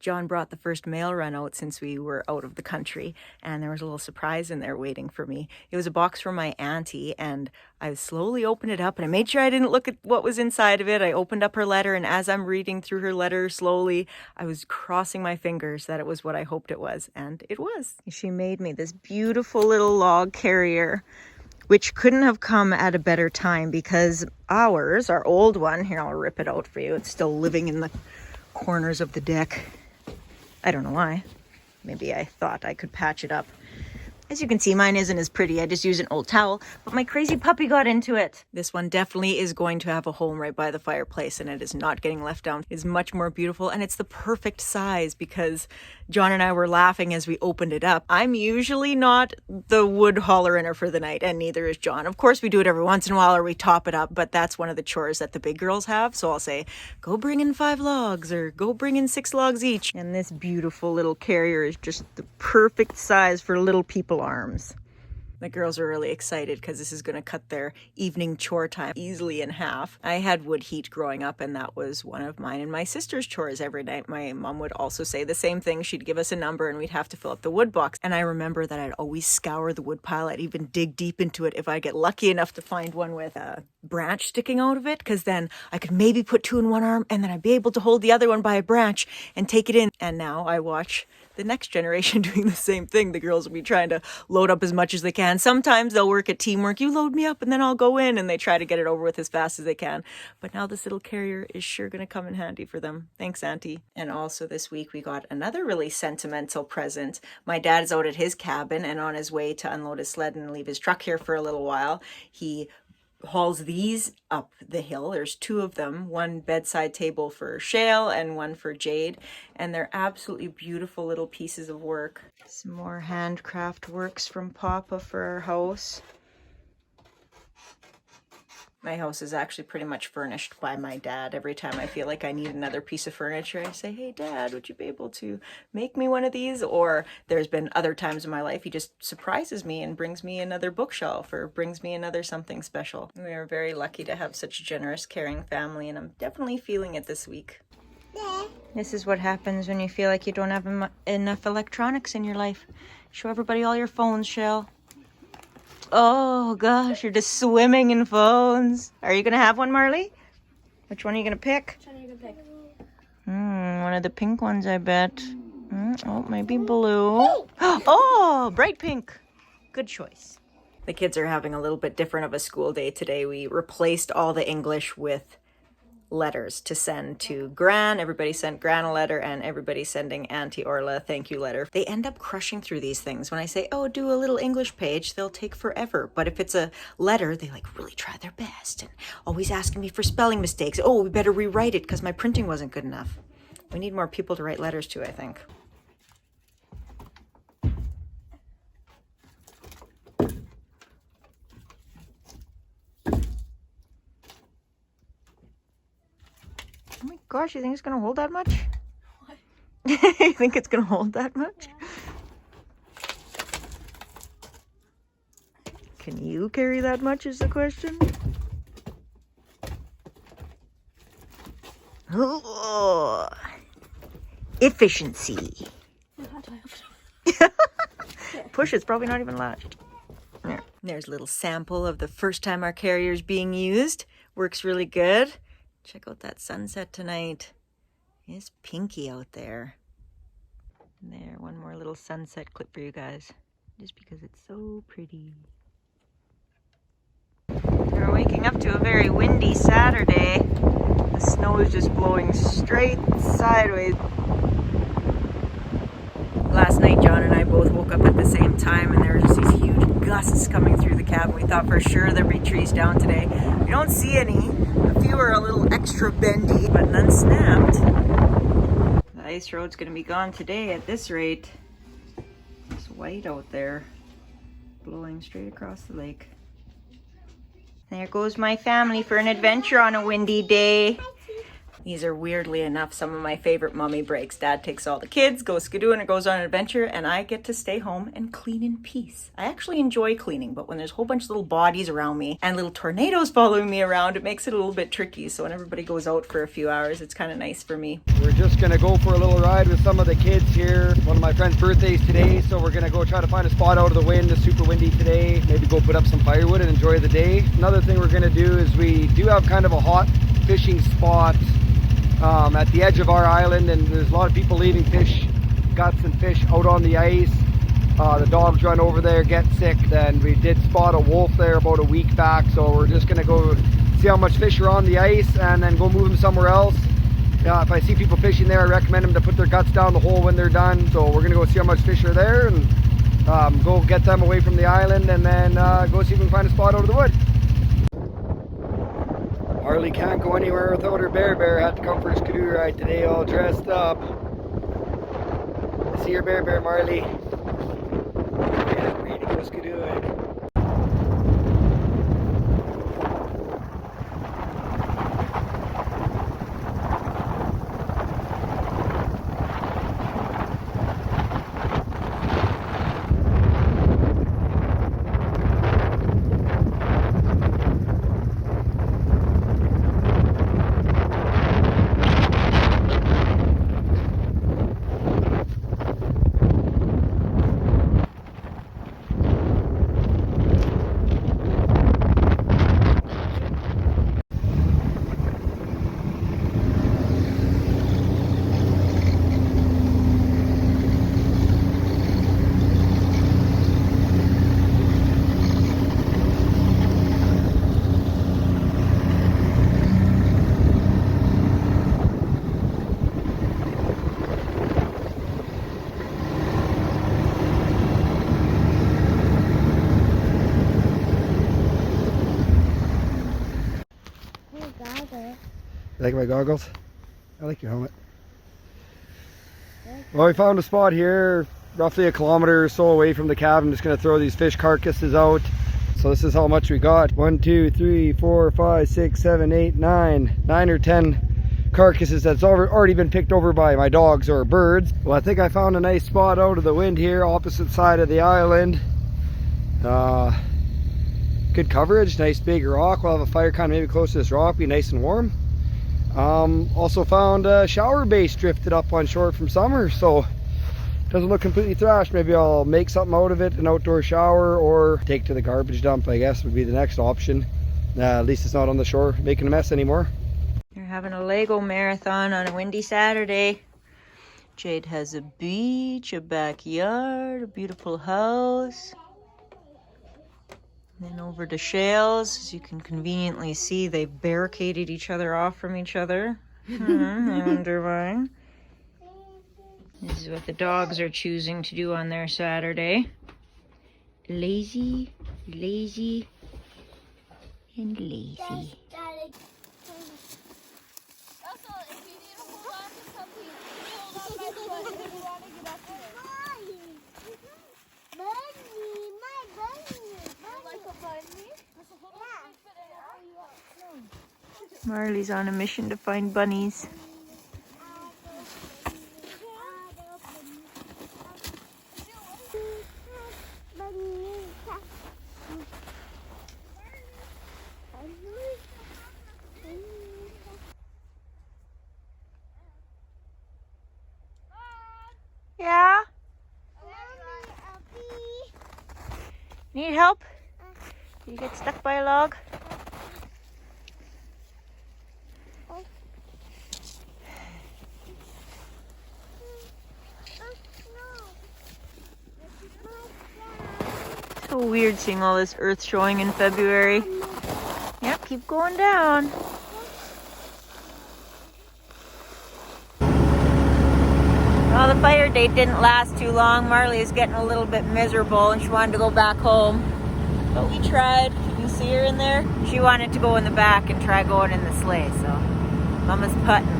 John brought the first mail run out since we were out of the country, and there was a little surprise in there waiting for me. It was a box from my auntie, and I slowly opened it up, and I made sure I didn't look at what was inside of it. I opened up her letter, and as I'm reading through her letter slowly, I was crossing my fingers that it was what I hoped it was, and it was. She made me this beautiful little log carrier, which couldn't have come at a better time because ours, our old one, here, I'll rip it out for you. It's still living in the corners of the deck. I don't know why. Maybe I thought I could patch it up. As you can see, mine isn't as pretty. I just use an old towel, but my crazy puppy got into it. This one definitely is going to have a home right by the fireplace, and it is not getting left down. It's much more beautiful, and it's the perfect size because John and I were laughing as we opened it up. I'm usually not the wood hauler in her for the night, and neither is John. Of course, we do it every once in a while or we top it up, but that's one of the chores that the big girls have. So I'll say, go bring in 5 logs or go bring in 6 logs each. And this beautiful little carrier is just the perfect size for little people arms. The girls are really excited because this is going to cut their evening chore time easily in half. I had wood heat growing up, and that was one of mine and my sister's chores every night. My mom would also say the same thing. She'd give us a number and we'd have to fill up the wood box. And I remember that I'd always scour the wood pile. I'd even dig deep into it if I get lucky enough to find one with a branch sticking out of it, because then I could maybe put 2 in one arm and then I'd be able to hold the other one by a branch and take it in. And now I watch the next generation doing the same thing. The girls will be trying to load up as much as they can. Sometimes they'll work at teamwork. You load me up and then I'll go in, and they try to get it over with as fast as they can. But now this little carrier is sure going to come in handy for them. Thanks, Auntie. And also this week we got another really sentimental present. My dad's out at his cabin and on his way to unload his sled and leave his truck here for a little while. He hauls these up the hill. There's 2 of them, one bedside table for Shale and one for Jade, and they're absolutely beautiful little pieces of work. Some more handcraft works from Papa for our house. My house is actually pretty much furnished by my dad. Every time I feel like I need another piece of furniture, I say, hey, Dad, would you be able to make me one of these? Or there's been other times in my life he just surprises me and brings me another bookshelf or brings me another something special. We are very lucky to have such a generous, caring family, and I'm definitely feeling it this week. This is what happens when you feel like you don't have enough electronics in your life. Show everybody all your phones, Shell. Oh gosh, you're just swimming in phones. Are you gonna have one, Marley? Which one are you gonna pick? Which one are you gonna pick? One of the pink ones, I bet. Oh, maybe blue. Oh, bright pink. Good choice. The kids are having a little bit different of a school day today. We replaced all the English with letters to send to Gran. Everybody sent Gran a letter, and everybody sending Auntie Orla a thank you letter. They end up crushing through these things. When I say, oh, do a little English page, they'll take forever. But if it's a letter, they like really try their best and always asking me for spelling mistakes. Oh, we better rewrite it because my printing wasn't good enough. We need more people to write letters to, I think. Oh my gosh, you think it's going to hold that much? What? You think it's going to hold that much? Yeah. Can you carry that much is the question? Oh, efficiency. Push, it's probably not even latched. There. There's a little sample of the first time our carrier's being used. Works really good. Check out that sunset tonight. It's pinky out there. There, one more little sunset clip for you guys, just because it's so pretty. We're waking up to a very windy Saturday. The snow is just blowing straight sideways. Last night, John and I both woke up at the same time, and there were just these huge gusts coming through the cabin. We thought for sure there'd be trees down today. We don't see any. A few are a little extra bendy, but none snapped. The ice road's going to be gone today at this rate. It's white out there, blowing straight across the lake. There goes my family for an adventure on a windy day. These are weirdly enough some of my favorite mummy breaks. Dad takes all the kids, goes skidooing or goes on an adventure, and I get to stay home and clean in peace. I actually enjoy cleaning, but when there's a whole bunch of little bodies around me and little tornadoes following me around, it makes it a little bit tricky. So when everybody goes out for a few hours, it's kind of nice for me. We're just gonna go for a little ride with some of the kids here. One of my friend's birthdays today, so we're gonna go try to find a spot out of the wind. It's super windy today. Maybe go put up some firewood and enjoy the day. Another thing we're gonna do is we do have kind of a hot fishing spot at the edge of our island, and there's a lot of people leaving fish guts and fish out on the ice. The dogs run over there, get sick. Then we did spot a wolf there about a week back, so we're just gonna go see how much fish are on the ice and then go move them somewhere else. If I see people fishing there, I recommend them to put their guts down the hole when they're done. So we're gonna go see how much fish are there and go get them away from the island, and then go see if we can find a spot out of the wood. Marley can't go anywhere without her bear. Had to come for a skidoo ride today, all dressed up. See your bear, Marley. Yeah, ready to go skidooing. You like my goggles? I like your helmet. Well, we found a spot here roughly a kilometer or so away from the cabin. I'm just going to throw these fish carcasses out. So this is how much we got. 1, 2, 3, 4, 5, 6, 7, 8, 9 or 10 carcasses that's already been picked over by my dogs or birds. Well, I think I found a nice spot out of the wind here, opposite side of the island. Good coverage, nice big rock. We'll have a fire kind of maybe close to this rock, be nice and warm. Also found a shower base drifted up on shore from summer, so doesn't look completely thrashed. Maybe I'll make something out of it, an outdoor shower, or take to the garbage dump, I guess would be the next option. At least it's not on the shore making a mess anymore. They're having a Lego marathon on a windy Saturday. Jade has a beach, a backyard, a beautiful house. Then over to Shales, as you can conveniently see, they've barricaded each other off from each other. I wonder why. This is what the dogs are choosing to do on their Saturday. Lazy, lazy, and lazy. Marley's on a mission to find bunnies. Yeah? Need help? Did you get stuck by a log? So weird seeing all this earth showing in February. Yep, keep going down. Well, the fire date didn't last too long. Marley is getting a little bit miserable and she wanted to go back home. But we tried. You can see her in there. She wanted to go in the back and try going in the sleigh, so Mama's putting.